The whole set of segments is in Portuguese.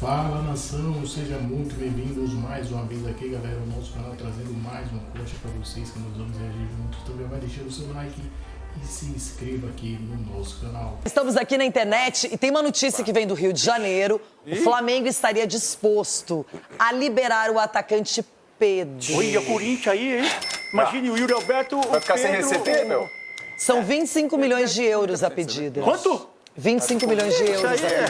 Fala, nação, seja muito bem-vindos mais uma vez aqui, galera, o nosso canal trazendo mais uma coxa para vocês que nós vamos reagir juntos. Então já vai deixando o seu like e se inscreva aqui no nosso canal. Estamos aqui na internet e tem uma notícia que vem do Rio de Janeiro. O Flamengo estaria disposto a liberar o atacante Pedro. Olha, Corinthians aí, hein? Imagine o Yuri Alberto. Vai ficar sem receber, meu? São 25 milhões de euros a pedida. Quanto? 25 milhões de euros a pedida.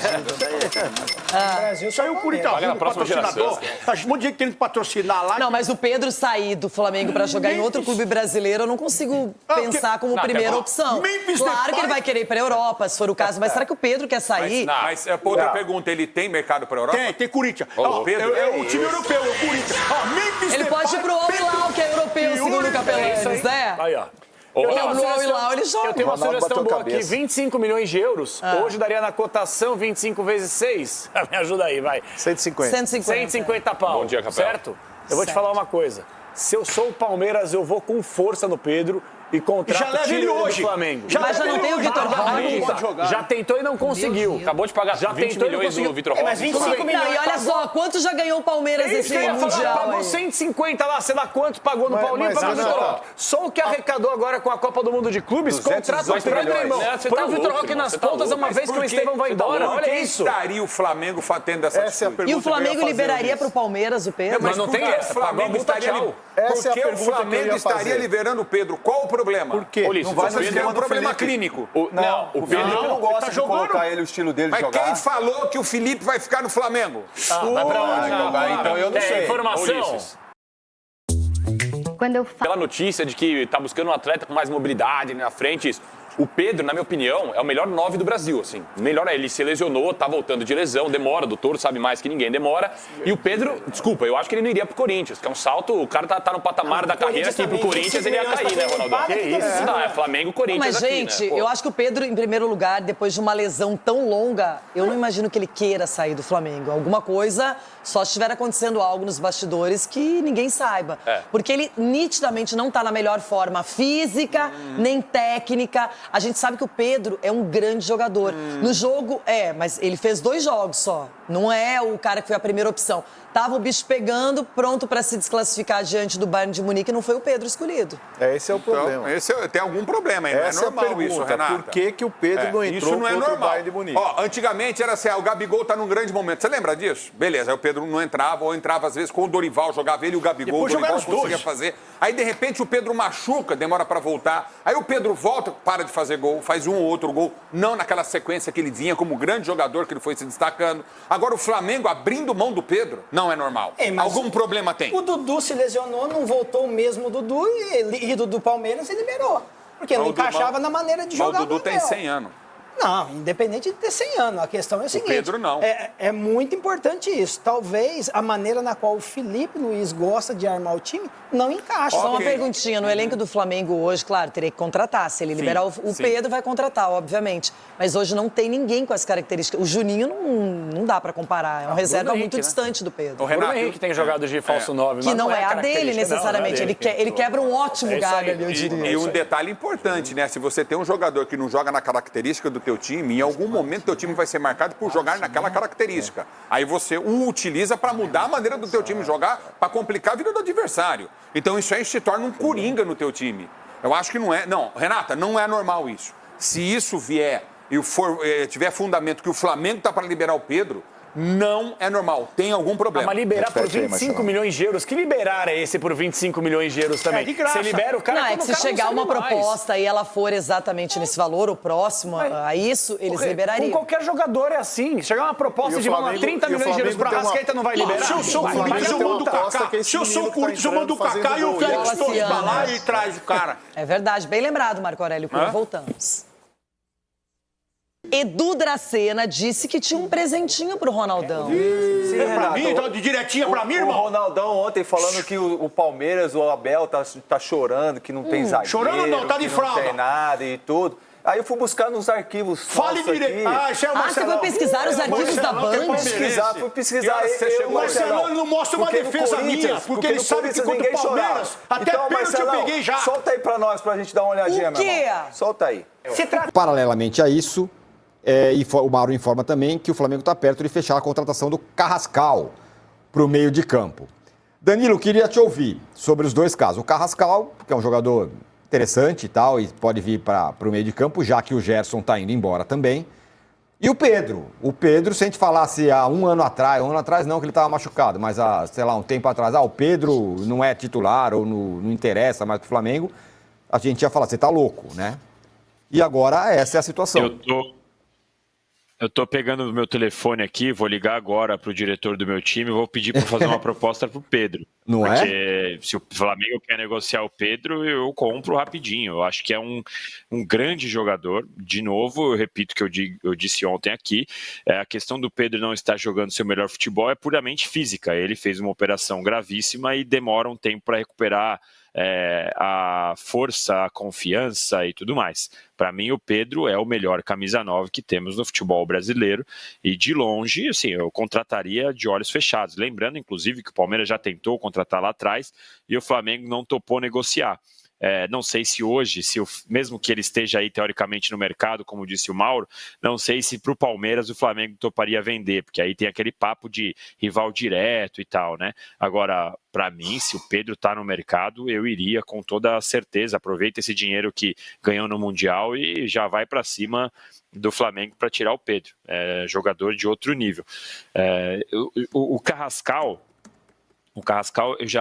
Isso aí o Corinthians arruma patrocinador. Tá um monte de gente querendo patrocinar lá. Não, mas o Pedro sair do Flamengo para jogar em outro clube brasileiro, eu não consigo pensar como primeira opção. Claro que ele vai querer ir para a Europa, se for o caso, mas será que o Pedro quer sair? Mas outra pergunta, ele tem mercado para a Europa? Tem Corinthians. O Pedro é o time europeu, o Corinthians. Ele pode ir pro Al Hilal, que é europeu, segundo o Capelanes, né? Aí, ó. No Al Hilal ele joga. Eu tenho uma sugestão boa aqui, cabeça. 25 milhões de euros. Hoje daria na cotação 25 vezes 6. Me ajuda aí, vai. 150. 150 pau. Bom dia, Capela. Certo? Eu vou te falar uma coisa. Se eu sou o Palmeiras, eu vou com força no Pedro e contrato Já leva ele hoje. do Flamengo. Mas já não tem o Vitor Roque. Já tentou e não conseguiu. Acabou de pagar 20 milhões do Vitor Roque. Mas 25 milhões. Não, e olha só, quanto já ganhou o Palmeiras esse Mundial Pagou aí? 150 lá, sei lá quanto pagou no Paulinho, mas pagou no Vitor Renato, Roque. Só o que arrecadou agora com a Copa do Mundo de Clubes, 218 contrato o Pedro, milhões. irmão. Você Põe tá o Vitor louco, Roque irmão, nas você tá pontas louco. uma vez que o Estevão vai embora. Por Olha que isso. estaria o Flamengo tendo essa Essa é a atitude? pergunta. E o Flamengo que eu ia fazer, liberaria Luiz. para o Palmeiras o Pedro? Mas não por tem que essa, o Flamengo pagou a multa, estaria tchau. Por Essa é a que o pergunta que eu Flamengo ia estaria fazer. liberando o Pedro? Qual o problema? Por quê? Ulisses, Não vai o Pedro ter um é do problema Felipe. clínico. Não, o Pedro não gosta de colocar ele o estilo dele Mas jogar. quem falou que o Felipe vai ficar no Flamengo? Vai pra onde? Então eu não sei. Informação. Ulisses. Quando eu falo. Pela notícia de que tá buscando um atleta com mais mobilidade ali na frente, isso. O Pedro, na minha opinião, é o melhor 9 do Brasil, assim. O melhor é ele se lesionou, tá voltando de lesão, demora, o doutor sabe mais que ninguém, demora. E o Pedro, desculpa, eu acho que ele não iria pro Corinthians, que é um salto, o cara tá no patamar da carreira que pro Corinthians ele ia cair, né, Ronaldão? Que isso? Não, é Flamengo, Corinthians Mas, aqui, gente, né? Pô. eu acho que o Pedro, em primeiro lugar, depois de uma lesão tão longa, eu não imagino que ele queira sair do Flamengo. Alguma coisa, só se estiver acontecendo algo nos bastidores que ninguém saiba. Porque ele nitidamente não tá na melhor forma física, nem técnica. A gente sabe que o Pedro é um grande jogador. No jogo, mas ele fez 2 jogos só. Não é o cara que foi a primeira opção. Tava o bicho pegando, pronto para se desclassificar diante do Bayern de Munique, e não foi o Pedro escolhido. Esse é o problema. Então, tem algum problema aí, Essa não é normal isso, Renata. Por que o Pedro não entrou isso não é contra normal. o Bayern de Munique? Ó, antigamente era assim, o Gabigol tá num grande momento. Você lembra disso? Beleza, aí o Pedro não entrava, ou entrava às vezes com o Dorival, jogava ele e o Gabigol, Depois o Dorival jogaram os conseguia dois. fazer. Aí, de repente, o Pedro machuca, demora pra voltar. Aí o Pedro volta, para de fazer gol, faz um ou outro gol, não naquela sequência que ele vinha como grande jogador que ele foi se destacando. Agora o Flamengo abrindo mão do Pedro, não é normal. Mas Algum problema tem? O Dudu se lesionou, não voltou o mesmo Dudu e ídolo do Palmeiras e liberou. Porque não encaixava na maneira de jogar o Dudu tem 100 anos. Não, independente de ter 100 anos. A questão é o seguinte. Pedro não. É muito importante isso. Talvez a maneira na qual o Felipe Luiz gosta de armar o time não encaixa. Só uma perguntinha, no elenco do Flamengo hoje, claro, teria que contratar. Se ele liberar o Pedro, vai contratar, obviamente. Mas hoje não tem ninguém com as características. O Juninho não dá pra comparar. É uma reserva muito distante do Pedro. O Renato Henrique tem jogado de falso 9. Que não é a dele, necessariamente. Ele quebra um ótimo galho ali, eu diria. E um detalhe importante, né? Se você tem um jogador que não joga na característica do teu time, em algum momento teu time vai ser marcado por jogar naquela característica. Aí você o utiliza para mudar a maneira do teu time jogar, para complicar a vida do adversário. Então isso aí se torna um coringa no teu time. Eu acho que não é... Não, Renata, não é normal isso. Se isso vier e tiver fundamento que o Flamengo tá para liberar o Pedro, não é normal. Tem algum problema. Mas liberar por Repete aí, 25 Marcelo. milhões de euros. Que liberar é esse por 25 milhões de euros também? de graça. Você libera o cara Não, é quando que o se cara não chegar serve uma mais. proposta e ela for exatamente nesse valor, o próximo a isso, eles Com liberariam. qualquer jogador é assim. Chegar uma proposta E o de Flamengo- 30 e o milhões de euros Flamengo para tem uma- Arrascaeta não vai liberar? Se eu sou o Flamengo Corinthians, eu tem uma mando o aposta Kaká. que esse Se eu sou o menino que tá Corinthians, eu mando o entrando Kaká e o fazendo Félix gol. Torres pra lá Golaciano. e traz o cara. É verdade, bem lembrado, Marco Aurélio, quando voltamos. Edu Dracena disse que tinha um presentinho pro Ronaldão. Pra mim, então, de direitinha pra mim, O irmão. Ronaldão ontem falando que o Palmeiras, o Abel tá chorando, que não tem zagueiro. Chorando não, tá de que fralda. Não tem nada e tudo. Aí eu fui buscar nos arquivos. Fale nossos direito. aqui. Isso é o Ah, você Marcelão. foi pesquisar os arquivos da Marcelão, que é Band? palmeirense. Fui pesquisar. Que horas você chegou? O Marcelão não mostra uma Porque no defesa minha, Corinthians- porque ele no sabe que Corinthians contra o ninguém chorava. Palmeiras, até Então, pênalti eu Marcelão, peguei já. solta aí pra nós, pra gente dar uma olhadinha, O quê? meu irmão. Solta aí. Se trata Paralelamente a isso, E o Mauro informa também que o Flamengo está perto de fechar a contratação do Carrascal para o meio de campo. Danilo, queria te ouvir sobre os dois casos. O Carrascal, que é um jogador interessante e tal, e pode vir para o meio de campo, já que o Gerson está indo embora também. E o Pedro. O Pedro, se a gente falasse há um ano atrás não, que ele estava machucado, mas há, sei lá, um tempo atrás, o Pedro não é titular ou não interessa mais para o Flamengo, a gente ia falar, você está louco, né? E agora essa é a situação. Eu tô pegando o meu telefone aqui, vou ligar agora pro diretor do meu time e vou pedir para fazer uma proposta pro Pedro. Não é? Porque se o Flamengo quer negociar o Pedro, eu compro rapidinho. Eu acho que é um grande jogador. De novo, eu repito o que eu disse ontem aqui, a questão do Pedro não estar jogando seu melhor futebol é puramente física. Ele fez uma operação gravíssima e demora um tempo para recuperar a força, a confiança e tudo mais. Para mim, o Pedro é o melhor camisa 9 que temos no futebol brasileiro e de longe, assim, eu contrataria de olhos fechados. Lembrando, inclusive, que o Palmeiras já tentou contratar lá atrás e o Flamengo não topou negociar. Não sei se hoje, mesmo que ele esteja aí teoricamente no mercado, como disse o Mauro, não sei se para o Palmeiras o Flamengo toparia vender, porque aí tem aquele papo de rival direto e tal, né? Agora, para mim, se o Pedro está no mercado, eu iria com toda a certeza. Aproveita esse dinheiro que ganhou no Mundial e já vai para cima do Flamengo para tirar o Pedro. Jogador de outro nível. O Carrascal...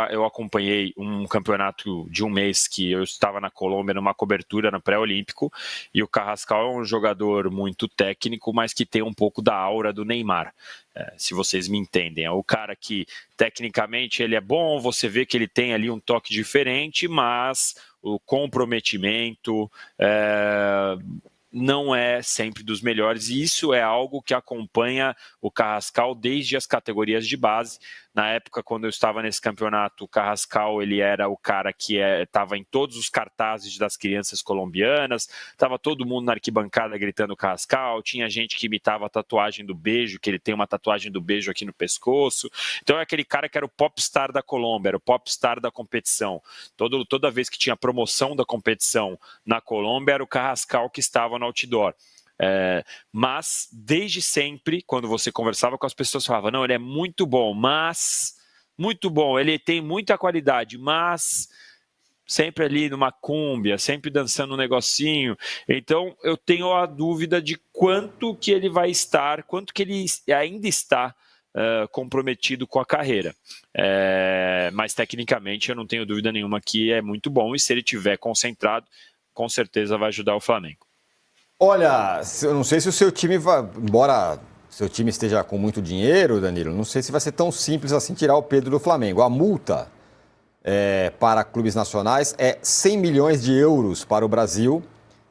eu acompanhei um campeonato de um mês que eu estava na Colômbia numa cobertura no pré-olímpico e o Carrascal é um jogador muito técnico, mas que tem um pouco da aura do Neymar, se vocês me entendem. É o cara que tecnicamente ele é bom, você vê que ele tem ali um toque diferente, mas o comprometimento não é sempre dos melhores, e isso é algo que acompanha o Carrascal desde as categorias de base. Na época, quando eu estava nesse campeonato, o Carrascal ele era o cara que estava em todos os cartazes das crianças colombianas, estava todo mundo na arquibancada gritando Carrascal, tinha gente que imitava a tatuagem do beijo, que ele tem uma tatuagem do beijo aqui no pescoço. Então é aquele cara que era o popstar da Colômbia, era o popstar da competição. Toda vez que tinha promoção da competição na Colômbia, era o Carrascal que estava no outdoor. Mas desde sempre, quando você conversava com as pessoas, falava, não, ele é muito bom, ele tem muita qualidade, mas sempre ali numa cúmbia, sempre dançando um negocinho. Então eu tenho a dúvida de quanto que ele vai estar, quanto que ele ainda está comprometido com a carreira. Mas tecnicamente eu não tenho dúvida nenhuma que é muito bom, e se ele estiver concentrado, com certeza vai ajudar o Flamengo. Olha, eu não sei se o seu time vai, embora seu time esteja com muito dinheiro, Danilo, não sei se vai ser tão simples assim tirar o Pedro do Flamengo. A multa para clubes nacionais é 100 milhões de euros para o Brasil,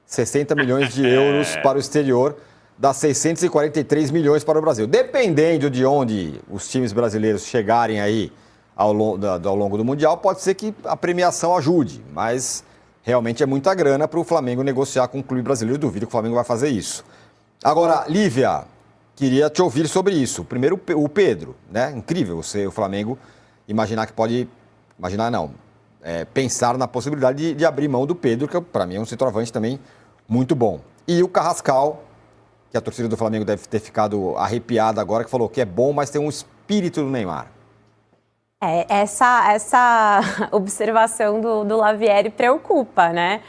60 milhões de euros para o exterior, dá 643 milhões para o Brasil. Dependendo de onde os times brasileiros chegarem aí ao longo do Mundial, pode ser que a premiação ajude, mas realmente é muita grana para o Flamengo negociar com um clube brasileiro. Eu duvido que o Flamengo vai fazer isso. Agora, Lívia, queria te ouvir sobre isso. Primeiro, o Pedro, né? Incrível o Flamengo imaginar que pode... Imaginar não. Pensar na possibilidade de abrir mão do Pedro, que para mim é um centroavante também muito bom. E o Carrascal, que a torcida do Flamengo deve ter ficado arrepiada agora, que falou que é bom, mas tem um espírito do Neymar. Essa observação do Lavieri preocupa, né?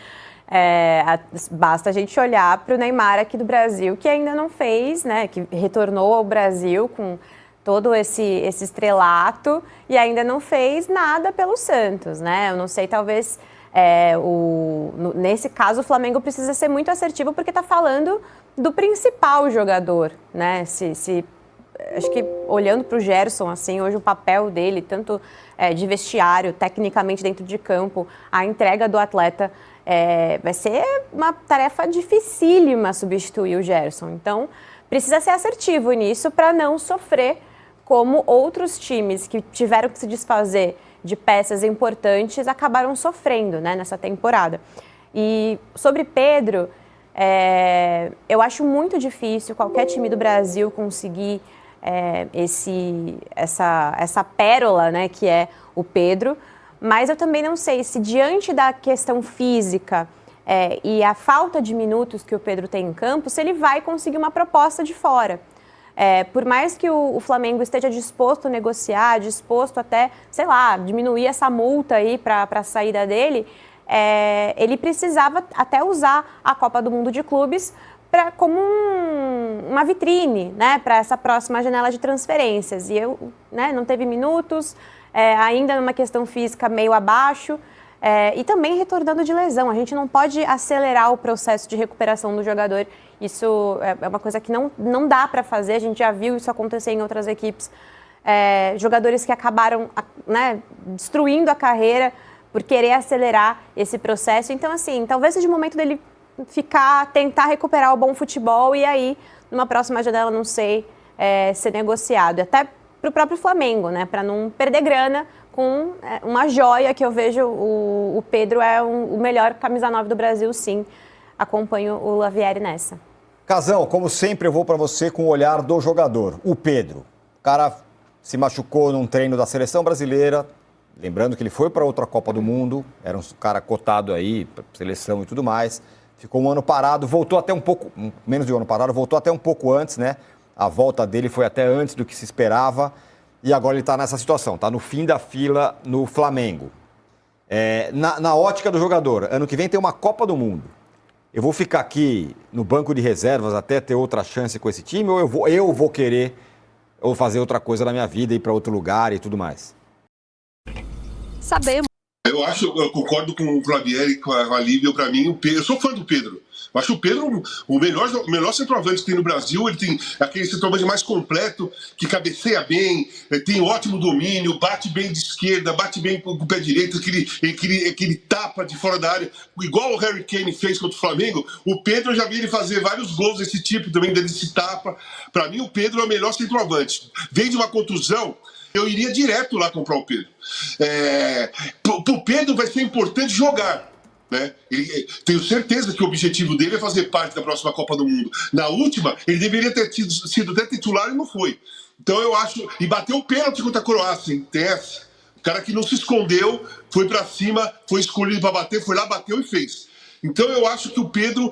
Basta a gente olhar para o Neymar aqui do Brasil, que ainda não fez, né? Que retornou ao Brasil com todo esse estrelato e ainda não fez nada pelo Santos, né? Eu não sei, talvez nesse caso o Flamengo precisa ser muito assertivo porque está falando do principal jogador, né? Acho que olhando para o Gerson, assim, hoje o papel dele, tanto de vestiário, tecnicamente dentro de campo, a entrega do atleta, vai ser uma tarefa dificílima substituir o Gerson. Então, precisa ser assertivo nisso para não sofrer como outros times que tiveram que se desfazer de peças importantes acabaram sofrendo, né, nessa temporada. E sobre Pedro, eu acho muito difícil qualquer time do Brasil conseguir essa pérola, né, que é o Pedro, mas eu também não sei se diante da questão física e a falta de minutos que o Pedro tem em campo, se ele vai conseguir uma proposta de fora. Por mais que o Flamengo esteja disposto a negociar, disposto até, sei lá, diminuir essa multa aí para a saída dele, ele precisava até usar a Copa do Mundo de Clubes como uma vitrine, né, para essa próxima janela de transferências. E não teve minutos, ainda numa questão física meio abaixo, e também retornando de lesão. A gente não pode acelerar o processo de recuperação do jogador. Isso é uma coisa que não dá para fazer, a gente já viu isso acontecer em outras equipes. Jogadores que acabaram, né, destruindo a carreira por querer acelerar esse processo. Então, assim, talvez seja o momento dele tentar recuperar o bom futebol e aí, numa próxima janela, não sei, ser negociado. Até para o próprio Flamengo, né, para não perder grana com uma joia que eu vejo. O Pedro é o melhor camisa 9 do Brasil, sim. Acompanho o Lavieri nessa. Casão, como sempre, eu vou para você com o olhar do jogador. O Pedro, o cara se machucou num treino da seleção brasileira, lembrando que ele foi para outra Copa do Mundo, era um cara cotado aí, seleção e tudo mais, ficou um ano parado, voltou até um pouco, menos de um ano parado, voltou até um pouco antes, né? A volta dele foi até antes do que se esperava e agora ele está nessa situação, está no fim da fila no Flamengo. Na ótica do jogador, ano que vem tem uma Copa do Mundo. Eu vou ficar aqui no banco de reservas até ter outra chance com esse time ou eu vou querer ou fazer outra coisa na minha vida, ir para outro lugar e tudo mais? Sabemos. Eu concordo com o Flavieri, com a Lívia. Para mim, o Pedro, eu sou fã do Pedro. Eu acho o Pedro o melhor centroavante que tem no Brasil. Ele tem aquele centroavante mais completo, que cabeceia bem, tem ótimo domínio, bate bem de esquerda, bate bem com o pé direito, aquele tapa de fora da área, igual o Harry Kane fez contra o Flamengo. O Pedro, eu já vi ele fazer vários gols desse tipo, também desse tapa. Para mim, o Pedro é o melhor centroavante. Vem de uma contusão, eu iria direto lá comprar o Pedro. Pro Pedro vai ser importante jogar. Né? Tenho certeza que o objetivo dele é fazer parte da próxima Copa do Mundo. Na última, ele deveria ter sido até titular e não foi. Então eu acho... E bateu o pênalti contra a Croácia, hein? Tem essa. O cara que não se escondeu, foi pra cima, foi escolhido para bater, foi lá, bateu e fez. Então eu acho que o Pedro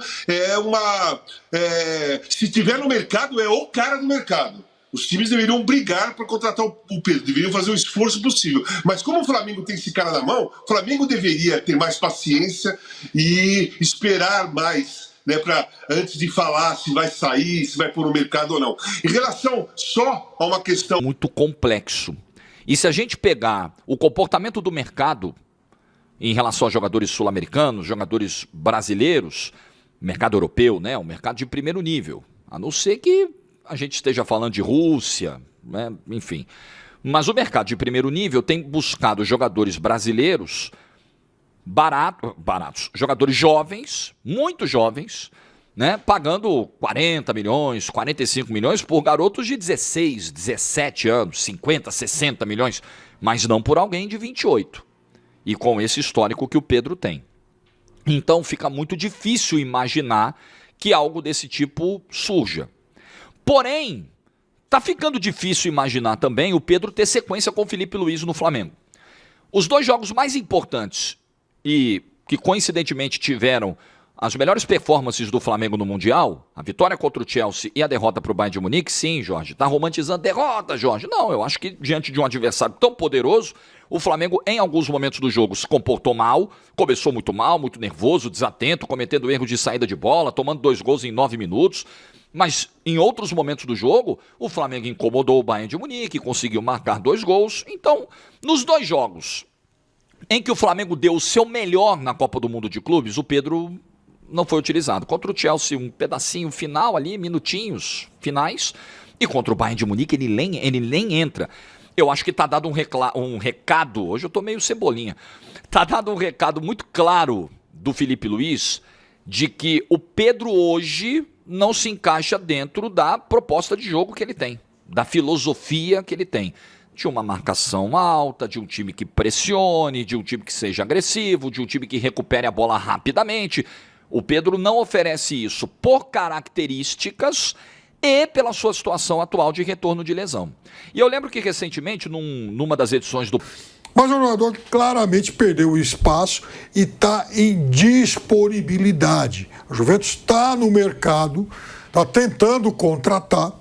se tiver no mercado, é o cara do mercado. Os times deveriam brigar para contratar o Pedro, deveriam fazer o esforço possível. Mas como o Flamengo tem esse cara na mão, o Flamengo deveria ter mais paciência e esperar mais, né, antes de falar se vai sair, se vai pôr no mercado ou não. Em relação só a uma questão... Muito complexo. E se a gente pegar o comportamento do mercado em relação a jogadores sul-americanos, jogadores brasileiros, mercado europeu, né, um mercado de primeiro nível, a não ser que a gente esteja falando de Rússia, né? Enfim. Mas o mercado de primeiro nível tem buscado jogadores brasileiros baratos, jogadores jovens, muito jovens, né? Pagando 40 milhões, 45 milhões por garotos de 16, 17 anos, 50, 60 milhões, mas não por alguém de 28. E com esse histórico que o Pedro tem. Então fica muito difícil imaginar que algo desse tipo surja. Porém, tá ficando difícil imaginar também o Pedro ter sequência com o Felipe Luiz no Flamengo. Os dois jogos mais importantes e que coincidentemente tiveram as melhores performances do Flamengo no Mundial, a vitória contra o Chelsea e a derrota para o Bayern de Munique, sim, Jorge, tá romantizando derrota, Jorge. Não, eu acho que diante de um adversário tão poderoso, o Flamengo em alguns momentos do jogo se comportou mal, começou muito mal, muito nervoso, desatento, cometendo erros de saída de bola, tomando 2 gols em 9 minutos. Mas em outros momentos do jogo, o Flamengo incomodou o Bayern de Munique, conseguiu marcar 2 gols. Então, nos 2 jogos em que o Flamengo deu o seu melhor na Copa do Mundo de Clubes, o Pedro não foi utilizado. Contra o Chelsea, um pedacinho final ali, minutinhos finais. E contra o Bayern de Munique, ele nem entra. Eu acho que tá dado um recado, hoje eu tô meio cebolinha, tá dado um recado muito claro do Felipe Luiz de que o Pedro hoje não se encaixa dentro da proposta de jogo que ele tem, da filosofia que ele tem. De uma marcação alta, de um time que pressione, de um time que seja agressivo, de um time que recupere a bola rapidamente. O Pedro não oferece isso por características e pela sua situação atual de retorno de lesão. E eu lembro que recentemente, numa das edições do Mas é um jogador que claramente perdeu o espaço e está em disponibilidade. A Juventus está no mercado, está tentando contratar,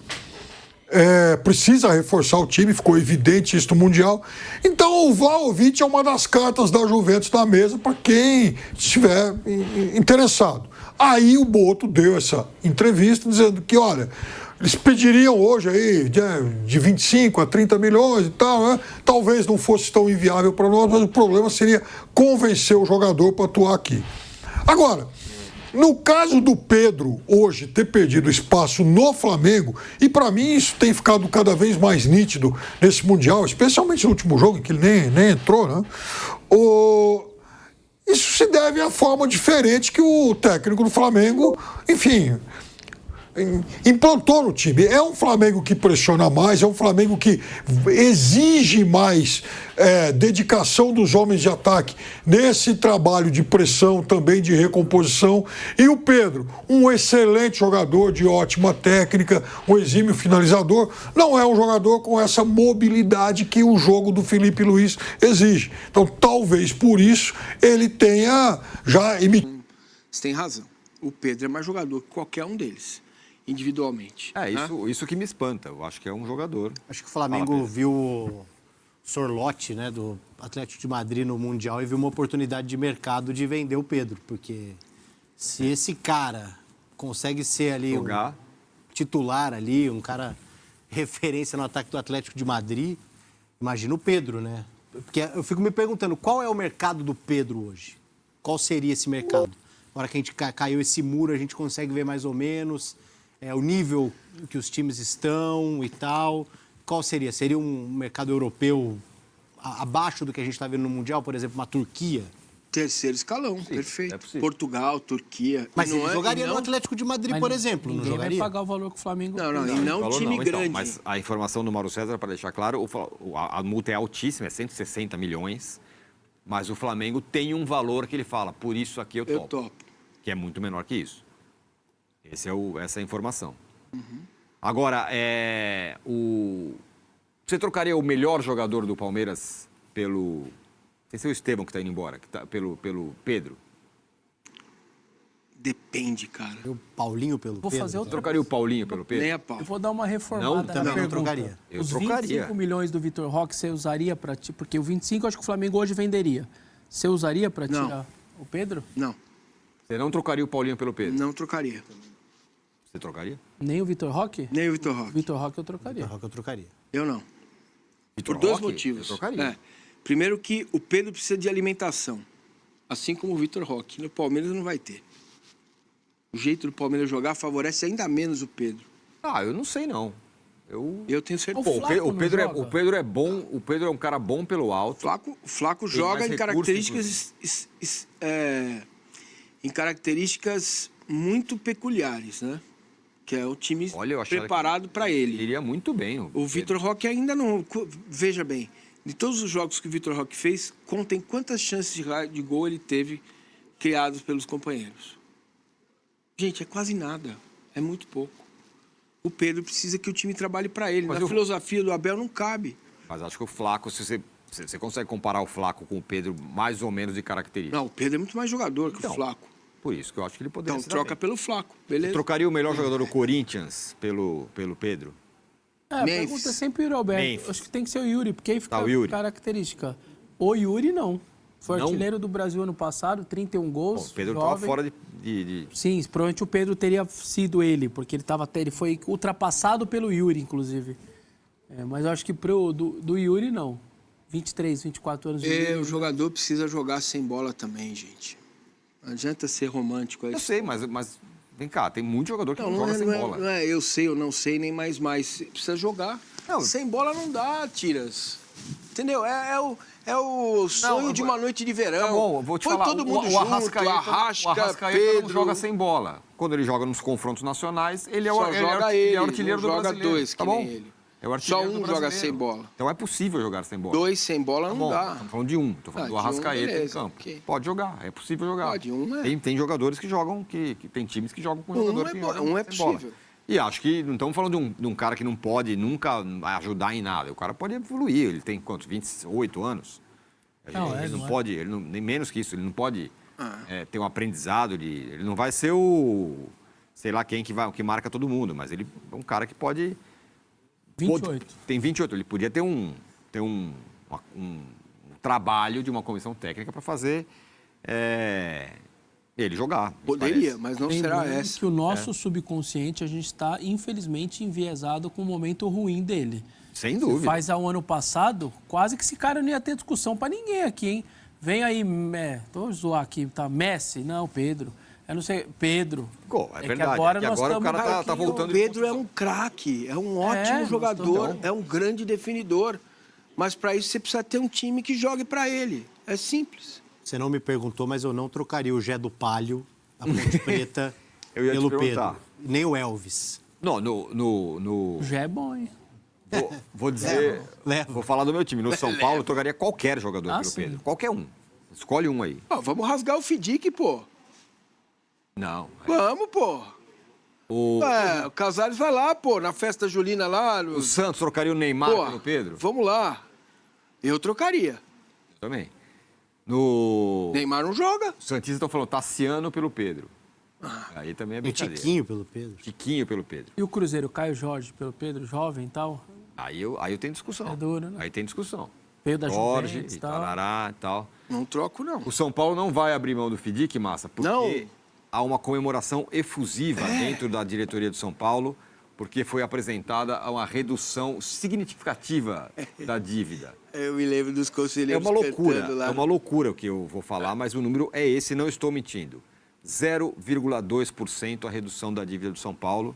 precisa reforçar o time, ficou evidente isso no Mundial. Então o Vlahovic é uma das cartas da Juventus na mesa para quem estiver interessado. Aí o Boto deu essa entrevista dizendo que, olha, eles pediriam hoje aí de 25 a 30 milhões e tal, né? Talvez não fosse tão inviável para nós, mas o problema seria convencer o jogador para atuar aqui. Agora, no caso do Pedro hoje ter perdido espaço no Flamengo, e para mim isso tem ficado cada vez mais nítido nesse Mundial, especialmente no último jogo, em que ele nem entrou, né? Isso se deve à forma diferente que o técnico do Flamengo, enfim, implantou no time. É um Flamengo que pressiona mais, é um Flamengo que exige mais dedicação dos homens de ataque nesse trabalho de pressão, também de recomposição. E o Pedro, um excelente jogador de ótima técnica, um exímio finalizador, não é um jogador com essa mobilidade que o jogo do Felipe Luiz exige. Então, talvez por isso ele tenha já emitido. Você tem razão. O Pedro é mais jogador que qualquer um deles, individualmente. Isso que me espanta. Eu acho que é um jogador. Acho que o Flamengo viu o Sorlotti, né, do Atlético de Madrid no Mundial, e viu uma oportunidade de mercado de vender o Pedro, porque se esse cara consegue ser ali um titular ali, um cara referência no ataque do Atlético de Madrid, imagina o Pedro, né? Porque eu fico me perguntando, qual é o mercado do Pedro hoje? Qual seria esse mercado? Na hora que a gente caiu esse muro, a gente consegue ver mais ou menos o nível que os times estão e tal. Qual seria? Seria um mercado europeu abaixo do que a gente está vendo no Mundial, por exemplo, uma Turquia? Terceiro escalão, perfeito. Portugal, Turquia. Mas ele jogaria no Atlético de Madrid, por exemplo, não jogaria? Vai pagar o valor que o Flamengo... Não time grande. Então, mas a informação do Mauro César, para deixar claro, a multa é altíssima, é 160 milhões, mas o Flamengo tem um valor que ele fala, por isso aqui eu topo. Que é muito menor que isso. Essa é a informação. Agora, você trocaria o melhor jogador do Palmeiras pelo... Esse é o Estevão que está indo embora, pelo Pedro? Depende, cara. O Paulinho pelo Pedro? Fazer outra... Trocaria o Paulinho pelo Pedro? Nem a pau. Eu vou dar uma reformada na pergunta. Trocaria. Os 25 milhões do Vitor Roque você usaria para... Porque o 25 acho que o Flamengo hoje venderia. Você usaria para tirar o Pedro? Não. Você não trocaria o Paulinho pelo Pedro? Não trocaria. Você trocaria? Nem o Vitor Roque? Nem o Vitor Roque. Vitor Roque eu trocaria. Vitor Roque eu trocaria. Eu não. Vitor Por dois Roque, motivos. Eu trocaria. Primeiro que o Pedro precisa de alimentação, assim como o Vitor Roque. No Palmeiras não vai ter. O jeito do Palmeiras jogar favorece ainda menos o Pedro. Eu não sei não. Eu tenho certeza. O Pedro é bom, o Pedro é um cara bom pelo alto. O Flaco joga em características muito peculiares, né? Que é o time preparado para ele. Ele iria muito bem. O Vitor Roque ainda não... Veja bem, de todos os jogos que o Vitor Roque fez, contem quantas chances de gol ele teve criados pelos companheiros. Gente, é quase nada. É muito pouco. O Pedro precisa que o time trabalhe para ele. Na filosofia do Abel não cabe. Mas acho que o Flaco, se você consegue comparar o Flaco com o Pedro mais ou menos de característica. Não, o Pedro é muito mais jogador que o Flaco. Por isso que eu acho que ele poderia Então troca pelo Flaco, beleza? Você trocaria o melhor jogador do Corinthians pelo Pedro? A pergunta é sempre o Yuri Alberto. Acho que tem que ser o Yuri, porque aí fica a característica. O Yuri não. Foi artilheiro do Brasil ano passado, 31 gols. Bom, o Pedro estava fora de... Sim, provavelmente o Pedro teria sido ele, porque ele foi ultrapassado pelo Yuri, inclusive. Mas eu acho que do Yuri, não. 23, 24 anos de idade. O jogador precisa jogar sem bola também, gente. Não adianta ser romântico. Eu sei, mas vem cá, tem muito jogador que não joga sem bola. Não é eu sei, eu não sei, nem mais. Precisa jogar. Sem bola não dá, Tiras. Entendeu? É o sonho de uma noite de verão. Tá bom, vou te falar. Todo mundo junto, Arrascaeta Pedro... não joga sem bola. Quando ele joga nos confrontos nacionais, ele é o artilheiro do joga brasileiro. Dois, que nem ele. Só um joga sem bola. Então é possível jogar sem bola. Dois sem bola não dá. Estamos falando de um. Estou falando do Arrascaeta em campo. Okay. Pode jogar, é possível jogar. Pode, Tem jogadores que jogam, tem times que jogam com jogadores que jogam é sem possível. bola. E acho que não estamos falando de um cara que não pode nunca ajudar em nada. O cara pode evoluir. Ele tem quantos? 28 anos? Ele não pode, nem menos que isso, ele não pode ter um aprendizado, ele não vai ser o, sei lá quem que marca todo mundo, mas ele é um cara que pode... 28. Tem 28, ele podia ter um trabalho de uma comissão técnica para fazer ele jogar. Poderia, mas não será essa. Que o nosso subconsciente, a gente está, infelizmente, enviesado com o momento ruim dele. Sem dúvida. Faz ao ano passado, quase que esse cara não ia ter discussão para ninguém aqui, hein? Vem aí, tô zoar aqui, tá? Messi, não, Pedro. Eu não sei, Pedro. É verdade. Que agora nós o cara tá voltando. O Pedro é um craque, é um ótimo jogador, é um grande definidor. Mas para isso você precisa ter um time que jogue para ele. É simples. Você não me perguntou, mas eu não trocaria o Gé do Palio, a Ponte Preta, pelo Pedro. Nem o Elvis. Não, no... O Gé é bom, hein? Vou dizer... Vou falar do meu time. No São Paulo, eu trocaria qualquer jogador pelo sim. Pedro. Qualquer um. Escolhe um aí. Vamos rasgar o Fidic, pô. Não. Vamos, pô. O Casares vai lá, pô, na festa julina lá. O Santos trocaria o Neymar pelo Pedro? Vamos lá. Eu trocaria. Eu também. Neymar não joga. O Santista estão falando Tassiano pelo Pedro. Aí também é brincadeira. Tiquinho pelo Pedro. Tiquinho pelo Pedro. E o Cruzeiro, Caio Jorge pelo Pedro, jovem e tal? Aí eu tenho discussão. É duro, né? Aí tem discussão. Veio da Jorge, Juventus e tarará e tal. Não troco, não. O São Paulo não vai abrir mão do Fidic, Massa, porque não. Há uma comemoração efusiva dentro da diretoria do São Paulo, porque foi apresentada uma redução significativa da dívida. Eu me lembro dos conselheiros cantando lá. É uma loucura o que eu vou falar, mas o número é esse, não estou mentindo. 0,2% a redução da dívida do São Paulo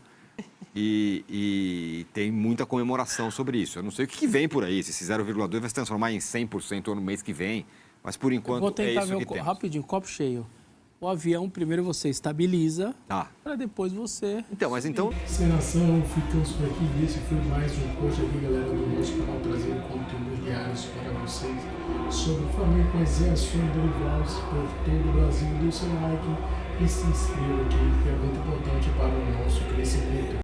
e tem muita comemoração sobre isso. Eu não sei o que vem por aí, se esse 0,2% vai se transformar em 100% no mês que vem, mas por enquanto vou tentar é isso ver que temos. Rapidinho, copo cheio. O avião, primeiro você estabiliza, para depois você... Então... Encenação, ficamos por aqui. Esse foi mais um post aqui, galera, do nosso canal, trazendo conteúdos diários para vocês sobre o Flamengo com as ações derivadas por todo o Brasil. Dê seu like e se inscreva aqui, que é muito importante para o nosso crescimento.